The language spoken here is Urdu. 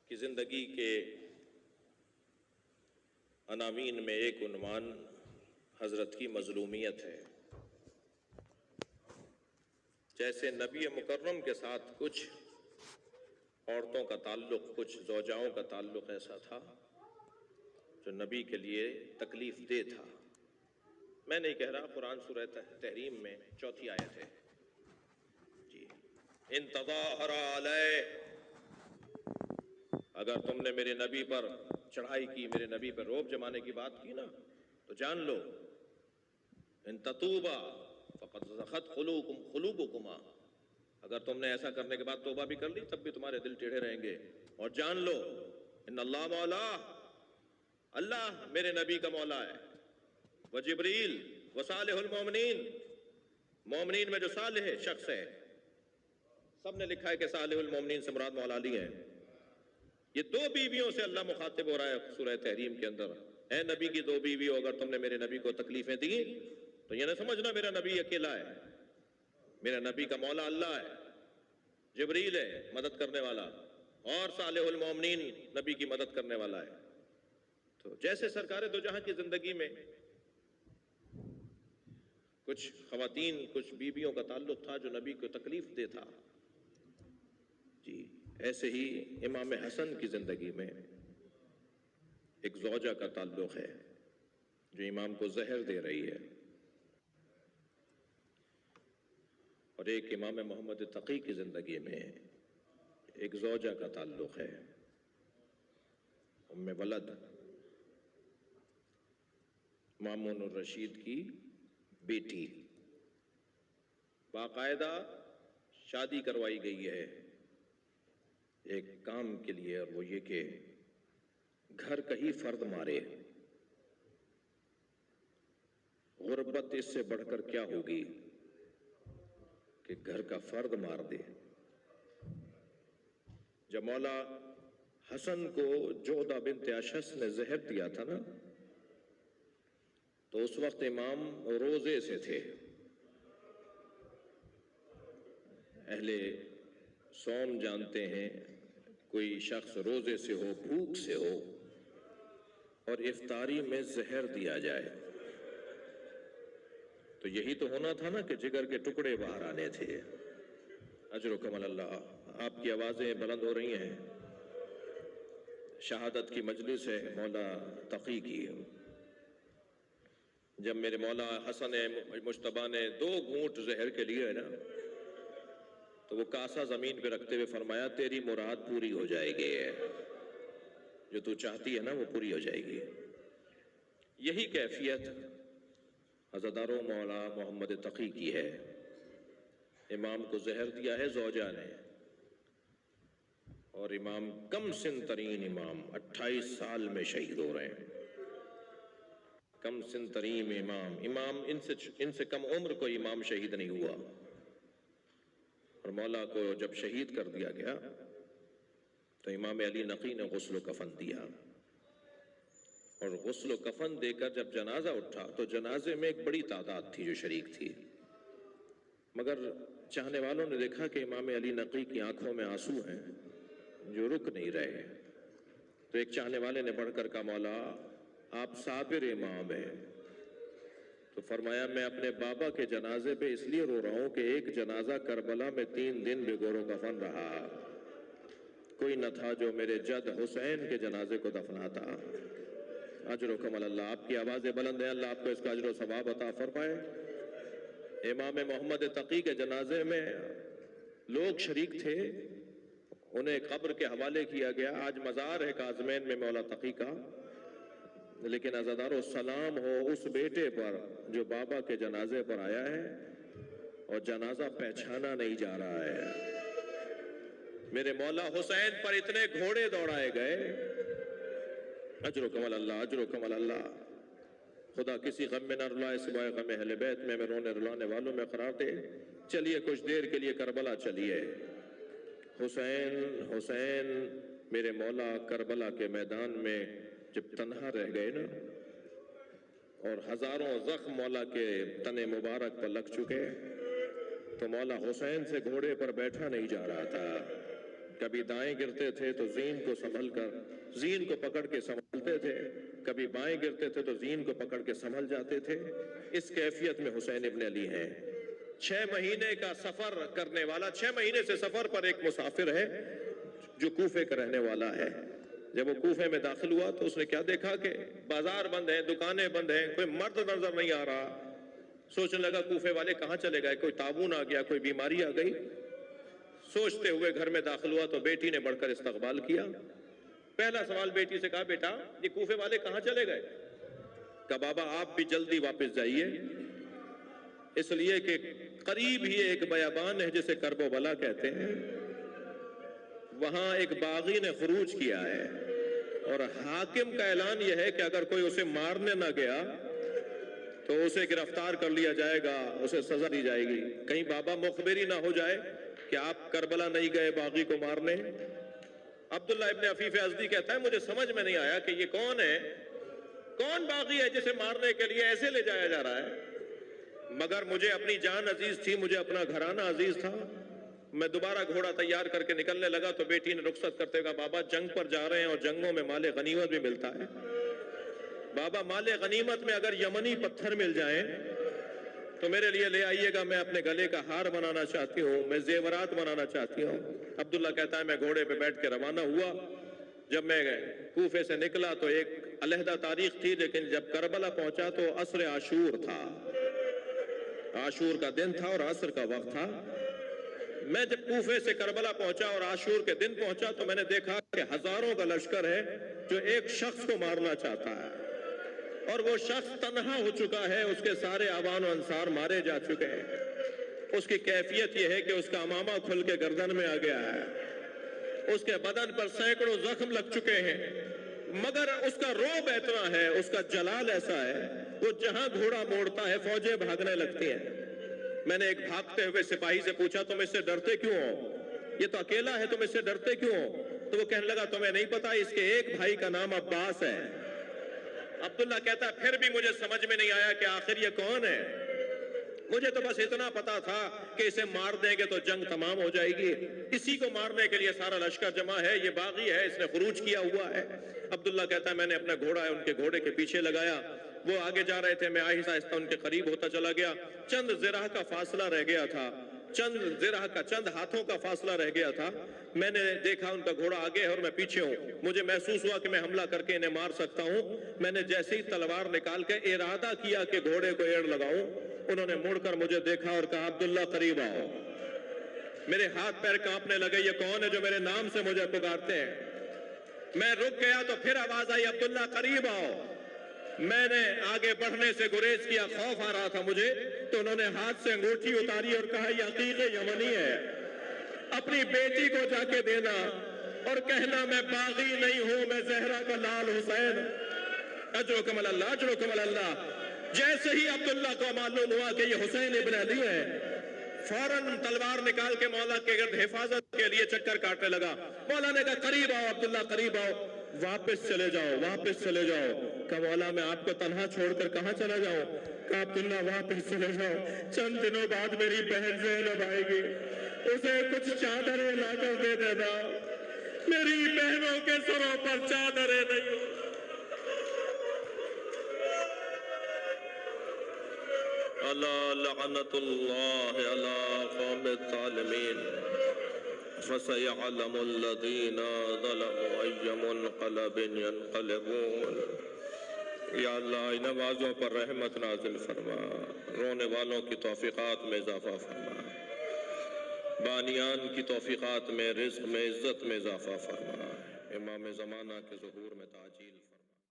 کی زندگی کے عناوین میں ایک عنوان حضرت کی مظلومیت ہے۔ جیسے نبی مکرم کے ساتھ کچھ عورتوں کا تعلق، کچھ زوجاؤں کا تعلق ایسا تھا جو نبی کے لیے تکلیف دہ تھا۔ میں نہیں کہہ رہا، قرآن سورہ تحریم میں 4 آیت ہے جی، ان تظاہر علیہ، اگر تم نے میرے نبی پر چڑھائی کی، میرے نبی پر رعب جمانے کی بات کی نا، تو جان لو ان تتوبا فقد زغت قلوبکما، اگر تم نے ایسا کرنے کے بعد توبہ بھی کر لی تب بھی تمہارے دل ٹیڑھے رہیں گے۔ اور جان لو ان اللہ مولا، اللہ میرے نبی کا مولا ہے، وجبریل وصالح المومنین، مومنین میں جو صالح شخص ہے، سب نے لکھا ہے کہ صالح المومنین سے مراد مولا علی ہیں۔ یہ 2 بیویوں سے اللہ مخاطب ہو رہا ہے سورہ تحریم کے اندر۔ اے نبی کی 2 بیویوں، اگر تم نے میرے نبی کو تکلیفیں دی تو یہ نہ سمجھنا میرا نبی اکیلا ہے، میرا نبی کا مولا اللہ ہے، جبریل ہے مدد کرنے والا، اور صالح المومنین نبی کی مدد کرنے والا ہے۔ تو جیسے سرکار دو جہاں کی زندگی میں کچھ خواتین، کچھ بیویوں کا تعلق تھا جو نبی کو تکلیف دہ تھا جی، ایسے ہی امام حسن کی زندگی میں ایک زوجہ کا تعلق ہے جو امام کو زہر دے رہی ہے، اور ایک امام محمد تقی کی زندگی میں ایک زوجہ کا تعلق ہے، ام ولد، مامون الرشید کی بیٹی، باقاعدہ شادی کروائی گئی ہے ایک کام کے لیے، اور وہ یہ کہ گھر کا ہی فرد مارے۔ غربت اس سے بڑھ کر کیا ہوگی کہ گھر کا فرد مار دے۔ جب مولا حسن کو جودہ بنت اشس نے زہر دیا تھا نا، تو اس وقت امام روزے سے تھے۔ اہل صوم جانتے ہیں، کوئی شخص روزے سے ہو، بھوک سے ہو، اور افطاری میں زہر دیا جائے تو یہی تو ہونا تھا نا کہ جگر کے ٹکڑے باہر آنے تھے۔ اجرکم اللہ، آپ کی آوازیں بلند ہو رہی ہیں، شہادت کی مجلس ہے مولا تقی کی۔ جب میرے مولا حسن مجتبیٰ نے 2 گھونٹ زہر کے لیے نا، تو وہ کاسا زمین پہ رکھتے ہوئے فرمایا تیری مراد پوری ہو جائے گی، جو تو چاہتی ہے نا وہ پوری ہو جائے گی۔ یہی کیفیت عزادارو مولا محمد تقی کی ہے۔ امام کو زہر دیا ہے زوجہ نے، اور امام کم سن ترین امام 28 سال میں شہید ہو رہے ہیں۔ کم سن ترین امام ان سے کم عمر کوئی امام شہید نہیں ہوا۔ اور مولا کو جب شہید کر دیا گیا تو امام علی نقی نے غسل و کفن دیا، اور غسل و کفن دے کر جب جنازہ اٹھا تو جنازے میں ایک بڑی تعداد تھی جو شریک تھی، مگر چاہنے والوں نے دیکھا کہ امام علی نقی کی آنکھوں میں آنسو ہیں جو رک نہیں رہے، تو ایک چاہنے والے نے بڑھ کر کہا مولا آپ صابر امام ہیں، تو فرمایا میں اپنے بابا کے جنازے پہ اس لیے رو رہا ہوں کہ ایک جنازہ کربلا میں 3 دن بغور و کفن رہا، کوئی نہ تھا جو میرے جد حسین کے جنازے کو دفناتا۔ اجرکم اللہ، آپ کی آوازیں بلند ہیں، اللہ آپ کو اس کا اجر و ثواب عطا فرمائے۔ امام محمد تقی کے جنازے میں لوگ شریک تھے، انہیں قبر کے حوالے کیا گیا۔ آج مزار ہے کاظمین میں مولا تقی کا، لیکن عزادارو سلام ہو اس بیٹے پر جو بابا کے جنازے پر آیا ہے اور جنازہ پہچانا نہیں جا رہا ہے۔ میرے مولا حسین پر اتنے گھوڑے دوڑائے گئے، اجرکم اللہ، اجرکم اللہ۔ خدا کسی غم میں نہ رلائے سوائے غم اہل بیت میں رونے رلانے والوں میں قرار دے۔ چلیے کچھ دیر کے لیے کربلا چلیے۔ حسین حسین میرے مولا کربلا کے میدان میں جب تنہا رہ گئے نا، اور ہزاروں زخم مولا کے تن مبارک پر لگ چکے، تو مولا حسین سے گھوڑے پر بیٹھا نہیں جا رہا تھا، کبھی دائیں گرتے تھے تو زین کو سنبھل کر زین کو پکڑ کے سنبھلتے تھے، کبھی بائیں گرتے تھے تو زین کو پکڑ کے سنبھل جاتے تھے۔ اس کیفیت میں حسین ابن علی ہیں۔ 6 مہینے کا سفر کرنے والا، 6 مہینے سے سفر پر ایک مسافر ہے جو کوفے کا رہنے والا ہے۔ جب وہ کوفے میں داخل ہوا تو اس نے کیا دیکھا کہ بازار بند ہیں، دکانیں بند ہیں، کوئی مرد نظر نہیں آ رہا۔ سوچنے لگا کوفے والے کہاں چلے گئے، کوئی طاعون آ گیا، کوئی بیماری آ گئی۔ سوچتے ہوئے گھر میں داخل ہوا تو بیٹی نے بڑھ کر استقبال کیا۔ پہلا سوال بیٹی سے کہا، بیٹا یہ کوفے والے کہاں چلے گئے؟ کہا بابا آپ بھی جلدی واپس جائیے، اس لیے کہ قریب ہی ایک بیابان ہے جسے کرب و بلا کہتے ہیں، وہاں ایک باغی نے خروج کیا ہے اور حاکم کا اعلان یہ ہے کہ اگر کوئی اسے مارنے نہ گیا تو اسے گرفتار کر لیا جائے گا، اسے سزا دی جائے گی۔ کہیں بابا مخبری نہ ہو جائے کہ آپ کربلا نہیں گئے باغی کو مارنے۔ عبداللہ ابن عفیف ازدی کہتا ہے مجھے سمجھ میں نہیں آیا کہ یہ کون ہے، کون باغی ہے جسے مارنے کے لیے ایسے لے جایا جا رہا ہے، مگر مجھے اپنی جان عزیز تھی، مجھے اپنا گھرانہ عزیز تھا۔ میں دوبارہ گھوڑا تیار کر کے نکلنے لگا تو بیٹی نے رخصت کرتے کہا بابا جنگ پر جا رہے ہیں اور جنگوں میں مال غنیمت بھی ملتا ہے، بابا مال غنیمت میں اگر یمنی پتھر مل جائیں تو میرے لیے لے آئیے گا، میں اپنے گلے کا ہار بنانا چاہتی ہوں، میں زیورات بنانا چاہتی ہوں۔ عبداللہ کہتا ہے میں گھوڑے پہ بیٹھ کے روانہ ہوا۔ جب میں کوفے سے نکلا تو ایک علیحدہ تاریخ تھی، لیکن جب کربلا پہنچا تو عصر عاشور تھا، عاشور کا دن تھا اور عصر کا وقت تھا۔ میں جب کوفے سے کربلا پہنچا اور عاشور کے دن پہنچا تو میں نے دیکھا کہ ہزاروں کا لشکر ہے جو ایک شخص کو مارنا چاہتا ہے، اور وہ شخص تنہا ہو چکا ہے، اس کے سارے آوان و انصار مارے جا چکے ہیں۔ اس کی کیفیت یہ ہے کہ اس کا امامہ کھل کے گردن میں آ گیا ہے، اس کے بدن پر سینکڑوں زخم لگ چکے ہیں، مگر اس کا رعب اتنا ہے، اس کا جلال ایسا ہے، وہ جہاں گھوڑا موڑتا ہے فوجیں بھاگنے لگتی ہیں۔ میں نے ایک بھاگتے ہوئے سپاہی سے پوچھا تم اس سے ڈرتے کیوں ہو؟ یہ تو اکیلا ہے، تم اس سے ڈرتے کیوں ہو؟ تو وہ کہنے لگا تمہیں نہیں پتا اس کے ایک بھائی کا نام عباس ہے۔ عبداللہ کہتا ہے پھر بھی مجھے سمجھ میں نہیں آیا کہ آخر یہ کون ہے، مجھے تو بس اتنا پتا تھا کہ اسے مار دیں گے تو جنگ تمام ہو جائے گی، اسی کو مارنے کے لیے سارا لشکر جمع ہے، یہ باغی ہے، اس نے خروج کیا ہوا ہے۔ عبداللہ کہتا ہے میں نے اپنا گھوڑا ان کے گھوڑے کے پیچھے لگایا، وہ آگے جا رہے تھے، میں آہستہ آہستہ ان کے قریب ہوتا چلا گیا۔ چند ذراع کا فاصلہ رہ گیا تھا، چند ہاتھوں کا فاصلہ رہ گیا تھا۔ میں نے دیکھا ان کا گھوڑا آگے ہے اور میں پیچھے ہوں، مجھے محسوس ہوا کہ میں حملہ کر کے انہیں مار سکتا ہوں۔ میں نے جیسے ہی تلوار نکال کے ارادہ کیا کہ گھوڑے کو ایڑ لگاؤں، انہوں نے مڑ کر مجھے دیکھا اور کہا عبداللہ قریب آؤ۔ میرے ہاتھ پیر کانپنے لگے، یہ کون ہے جو میرے نام سے مجھے پکارتے ہیں؟ میں رک گیا تو پھر آواز آئی عبداللہ قریب آؤ۔ میں نے آگے بڑھنے سے گریز کیا، خوف آ رہا تھا مجھے، تو انہوں نے ہاتھ سے انگوٹھی اتاری اور کہا یہ عقیق یمنی ہے، اپنی بیٹی کو جا کے دینا اور کہنا میں باغی نہیں ہوں، میں زہرا کا لال حسین، اجرکم اللہ اجرکم اللہ۔ جیسے ہی عبداللہ کو معلوم ہوا کہ یہ حسین ابن علی ہے، فوراً تلوار نکال کے مولا کے گرد حفاظت کے لیے چکر کاٹنے لگا۔ مولا نے کہا قریب آؤ عبداللہ قریب آؤ، واپس چلے جاؤ واپس چلے جاؤ۔ کہا مولا میں آپ کو تنہا چھوڑ کر کہاں چلا جاؤں؟ کہا عبداللہ واپس چلے جاؤ، چند دنوں بعد میری بہن زینب آئے گی، اسے کچھ چادریں لا کر دے دینا، میری بہنوں کے سروں پر چادریں نہیں۔ اللہ لعنت اللہ علی قوم الظالمین فسيعلم الذين ظلموا أي منقلب ينقلبون۔ یا اللہ ان نمازوں پر رحمت نازل فرما، رونے والوں کی توفیقات میں اضافہ فرما، بانیان کی توفیقات میں، رزق میں، عزت میں اضافہ فرما، امام زمانہ کے ظہور میں تعجیل